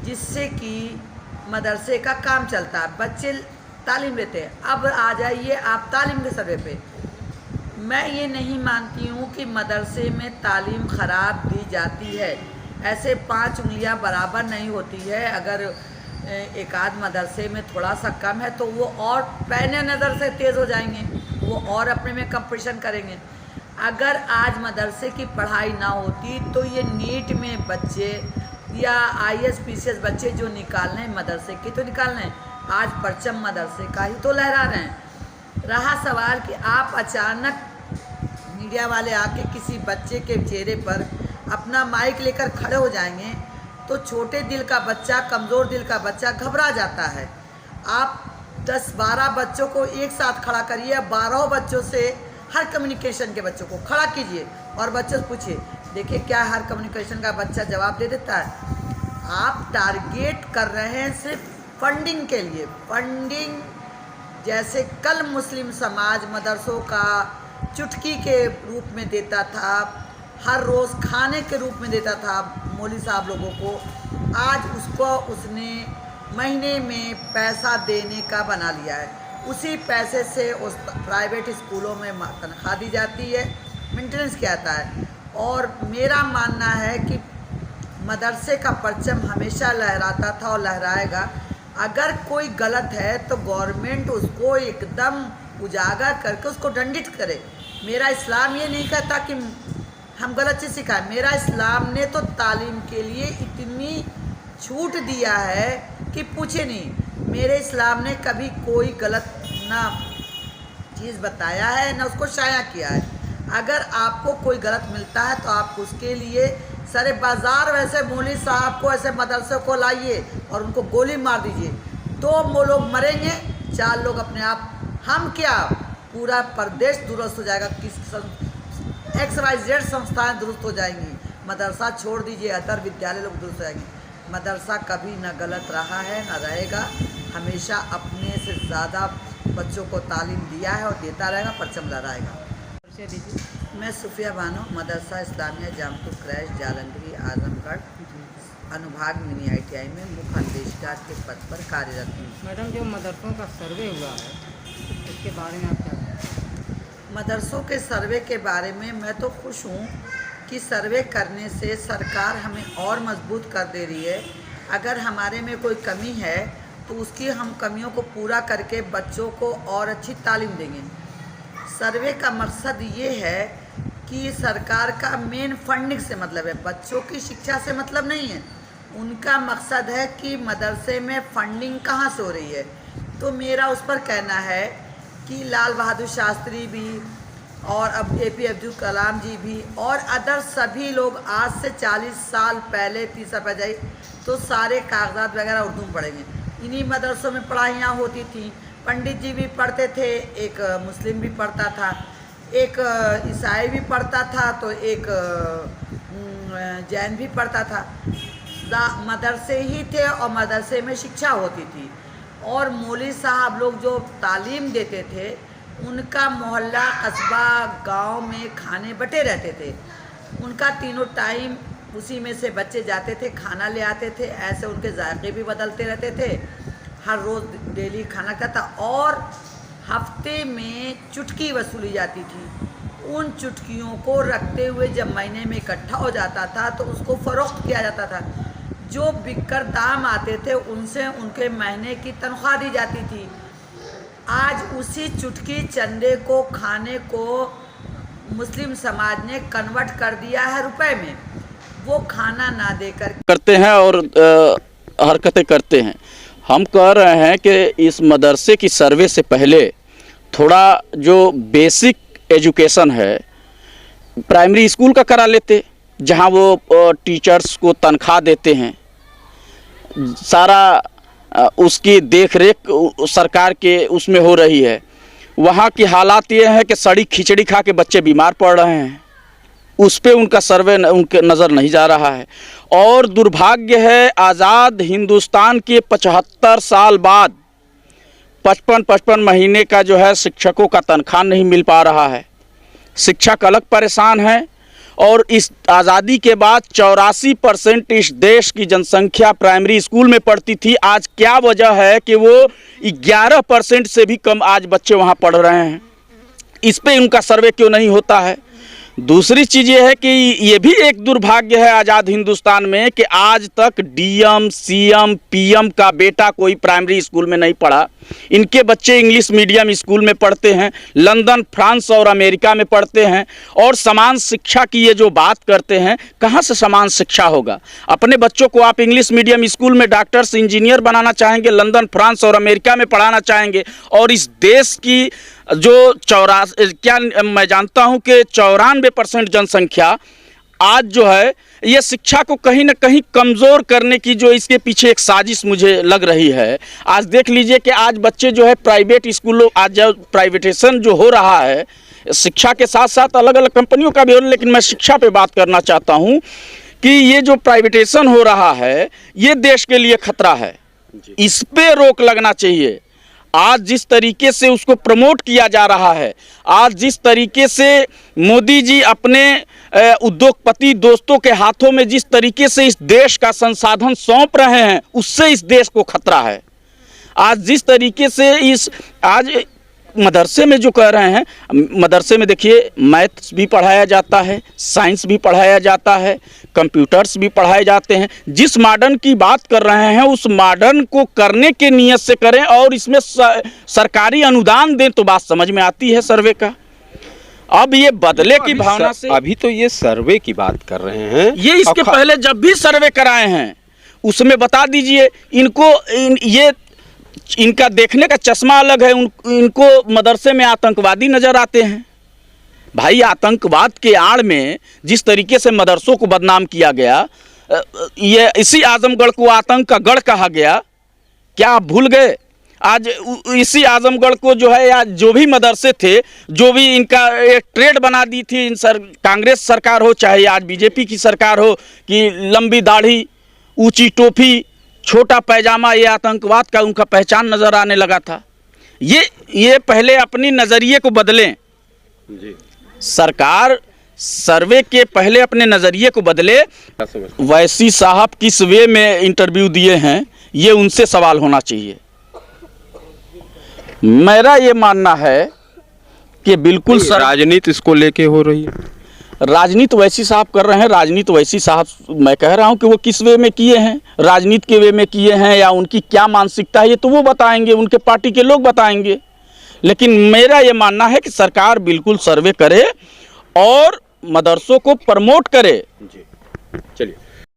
जिससे कि मदरसे का काम चलता है, बच्चे तालीम लेते हैं। अब आ जाइए आप तालीम के सर्वे पे। मैं ये नहीं मानती हूँ कि मदरसे में तालीम ख़राब दी जाती है। ऐसे 5 उंगलियाँ बराबर नहीं होती है। अगर एक आध मदरसे में थोड़ा सा कम है तो वो और पैने नज़र से तेज़ हो जाएंगे, वो और अपने में कंपटीशन करेंगे। अगर आज मदरसे की पढ़ाई ना होती तो ये नीट में बच्चे या IAS PCS बच्चे जो निकालने हैं मदरसे के तो निकालने हैं, आज परचम मदरसे का ही तो लहरा रहे हैं। रहा सवाल कि आप अचानक मीडिया वाले आके किसी बच्चे के चेहरे पर अपना माइक लेकर खड़े हो जाएंगे तो छोटे दिल का बच्चा, कमज़ोर दिल का बच्चा घबरा जाता है। आप 10-12 बच्चों को एक साथ खड़ा करिए, 12 बच्चों से हर कम्युनिकेशन के बच्चों को खड़ा कीजिए और बच्चों से पूछिए, देखिए क्या हर कम्युनिकेशन का बच्चा जवाब दे देता है? आप टारगेट कर रहे हैं सिर्फ फंडिंग के लिए। फंडिंग जैसे कल मुस्लिम समाज मदरसों का चुटकी के रूप में देता था, हर रोज़ खाने के रूप में देता था मौलवी साहब लोगों को, आज उसको उसने महीने में पैसा देने का बना लिया है। उसी पैसे से उस प्राइवेट स्कूलों में तनख्वाह दी जाती है, मेंटेनेंस किया जाता है। और मेरा मानना है कि मदरसे का परचम हमेशा लहराता था और लहराएगा। अगर कोई गलत है तो गवर्नमेंट उसको एकदम उजागर करके उसको दंडित करे। मेरा इस्लाम ये नहीं कहता कि हम गलत चीज़ सिखाएं। मेरा इस्लाम ने तो तालीम के लिए इतनी छूट दिया है कि पूछे नहीं। मेरे इस्लाम ने कभी कोई गलत ना चीज़ बताया है ना उसको शाया किया है। अगर आपको कोई गलत मिलता है तो आप उसके लिए सारे बाज़ार वैसे मौलवी साहब को ऐसे मदरसे को लाइए और उनको गोली मार दीजिए, 2 लोग मरेंगे, 4 लोग अपने आप, हम क्या पूरा प्रदेश दुरुस्त हो जाएगा, XYZ संस्थाएं दुरुस्त हो जाएंगी। मदरसा छोड़ दीजिए, अदर विद्यालय लोग दुरुस्त हो जाएंगे। मदरसा कभी ना गलत रहा है ना रहेगा, हमेशा अपने से ज़्यादा बच्चों को तालीम दिया है और देता रहेगा, परचम लहराएगा। मैं सुफिया बानो, मदरसा इस्लामिया जामतुल क्रैश जालंधरी आजमगढ़ अनुभाग मिनी ITI में मुख्य निर्देशिका के पद पर कार्यरत हूँ। मैडम, जो मदरसों का सर्वे हुआ है उसके बारे में आप क्या कहें? मदरसों के सर्वे के बारे में मैं तो खुश हूँ कि सर्वे करने से सरकार हमें और मजबूत कर दे रही है। अगर हमारे में कोई कमी है तो उसकी हम कमियों को पूरा करके बच्चों को और अच्छी तालीम देंगे। सर्वे का मकसद ये है कि सरकार का मेन फंडिंग से मतलब है, बच्चों की शिक्षा से मतलब नहीं है। उनका मकसद है कि मदरसे में फंडिंग कहाँ से हो रही है। तो मेरा उस पर कहना है कि लाल बहादुर शास्त्री भी और अब APJ अब्दुल कलाम जी भी और अदर सभी लोग आज से 40 साल पहले 30 साल पहले तो सारे कागजात वगैरह उर्दू में पढ़ेंगे। इन्हीं मदरसों में पढ़ाइयाँ होती थी, पंडित जी भी पढ़ते थे, एक मुस्लिम भी पढ़ता था, एक ईसाई भी पढ़ता था, तो एक जैन भी पढ़ता था। मदरसे ही थे और मदरसे में शिक्षा होती थी। और मौलवी साहब लोग जो तालीम देते थे उनका मोहल्ला कस्बा गांव में खाने बटे रहते थे। उनका तीनों टाइम उसी में से बच्चे जाते थे, खाना ले आते थे। ऐसे उनके जायके भी बदलते रहते थे, हर रोज़ डेली खाना खाता। और हफ्ते में चुटकी वसूली जाती थी। उन चुटकियों को रखते हुए जब महीने में इकट्ठा हो जाता था तो उसको फ़रोख्त किया जाता था। जो बिककर दाम आते थे उनसे उनके महीने की तनख्वाह दी जाती थी। आज उसी चुटकी चंदे को खाने को मुस्लिम समाज ने कन्वर्ट कर दिया है रुपए में। वो खाना ना देकर करते हैं और हरकतें करते हैं। हम कह रहे हैं कि इस मदरसे की सर्वे से पहले थोड़ा जो बेसिक एजुकेशन है प्राइमरी स्कूल का करा लेते, जहां वो टीचर्स को तनख्वाह देते हैं, सारा उसकी देखरेख सरकार के उसमें हो रही है। वहाँ की हालात ये है कि सड़ी खिचड़ी खा के बच्चे बीमार पड़ रहे हैं, उस पे उनका सर्वे उनके नज़र नहीं जा रहा है। और दुर्भाग्य है, आज़ाद हिंदुस्तान के 75 साल बाद 55 महीने का जो है शिक्षकों का तनख्वाह नहीं मिल पा रहा है। शिक्षक अलग परेशान हैं और इस आज़ादी के बाद 84% इस देश की जनसंख्या प्राइमरी स्कूल में पढ़ती थी। आज क्या वजह है कि वो 11% से भी कम आज बच्चे वहाँ पढ़ रहे हैं? इस पे उनका सर्वे क्यों नहीं होता है? दूसरी चीज़ ये है कि ये भी एक दुर्भाग्य है आज़ाद हिंदुस्तान में कि आज तक डीएम, सीएम, पीएम का बेटा कोई प्राइमरी स्कूल में नहीं पढ़ा। इनके बच्चे इंग्लिश मीडियम स्कूल में पढ़ते हैं, लंदन, फ्रांस और अमेरिका में पढ़ते हैं। और समान शिक्षा की ये जो बात करते हैं, कहाँ से समान शिक्षा होगा? अपने बच्चों को आप इंग्लिश मीडियम स्कूल में डॉक्टर्स, इंजीनियर बनाना चाहेंगे, लंदन, फ्रांस और अमेरिका में पढ़ाना चाहेंगे, और इस देश की जो मैं जानता हूं कि 94% जनसंख्या आज जो है ये शिक्षा को कहीं ना कहीं कमज़ोर करने की जो इसके पीछे एक साजिश मुझे लग रही है। आज देख लीजिए कि आज बच्चे जो है प्राइवेट स्कूलों, आज जो प्राइवेटेशन जो हो रहा है, शिक्षा के साथ साथ अलग अलग कंपनियों का भी हो, लेकिन मैं शिक्षा पे बात करना चाहता हूँ कि ये जो प्राइवेटेशन हो रहा है ये देश के लिए खतरा है। इस पे रोक लगना चाहिए। आज जिस तरीके से उसको प्रमोट किया जा रहा है, आज जिस तरीके से मोदी जी अपने उद्योगपति दोस्तों के हाथों में जिस तरीके से इस देश का संसाधन सौंप रहे हैं, उससे इस देश को खतरा है। आज जिस तरीके से आज मदरसे में जो कह रहे हैं, मदरसे में देखिए मैथ्स भी पढ़ाया जाता है, साइंस भी पढ़ाया जाता है, कंप्यूटर्स भी पढ़ाए जाते हैं। जिस मॉडर्न की बात कर रहे हैं उस मॉडर्न को करने के नियत से करें और इसमें सरकारी अनुदान दें तो बात समझ में आती है सर्वे का। अब ये बदले की भावना से अभी तो ये सर्वे की बात कर रहे हैं, ये इसके पहले जब भी सर्वे कराए हैं उसमें बता दीजिए इनको ये इनका देखने का चश्मा अलग है। इनको मदरसे में आतंकवादी नज़र आते हैं। भाई आतंकवाद के आड़ में जिस तरीके से मदरसों को बदनाम किया गया, ये इसी आजमगढ़ को आतंक का गढ़ कहा गया, क्या आप भूल गए? आज इसी आजमगढ़ को जो है या जो भी मदरसे थे, जो भी इनका एक ट्रेड बना दी थी कांग्रेस सरकार हो चाहे आज बीजेपी की सरकार हो, कि लंबी दाढ़ी, ऊंची टोपी, छोटा पैजामा, ये आतंकवाद का उनका पहचान नज़र आने लगा था। ये पहले अपनी नज़रिए को बदलें जी। सरकार सर्वे के पहले अपने नज़रिए को बदले। वैसी साहब किस वे में इंटरव्यू दिए हैं ये उनसे सवाल होना चाहिए। मेरा ये मानना है कि बिल्कुल राजनीति इसको लेके हो रही है। राजनीति वैसी साहब कर रहे हैं। राजनीति वैसी साहब मैं कह रहा हूं कि वो किस वे में किए हैं, राजनीति के वे में किए हैं या उनकी क्या मानसिकता है ये तो वो बताएंगे, उनके पार्टी के लोग बताएंगे। लेकिन मेरा ये मानना है कि सरकार बिल्कुल सर्वे करे और मदरसों को प्रमोट करे। जी चलिए।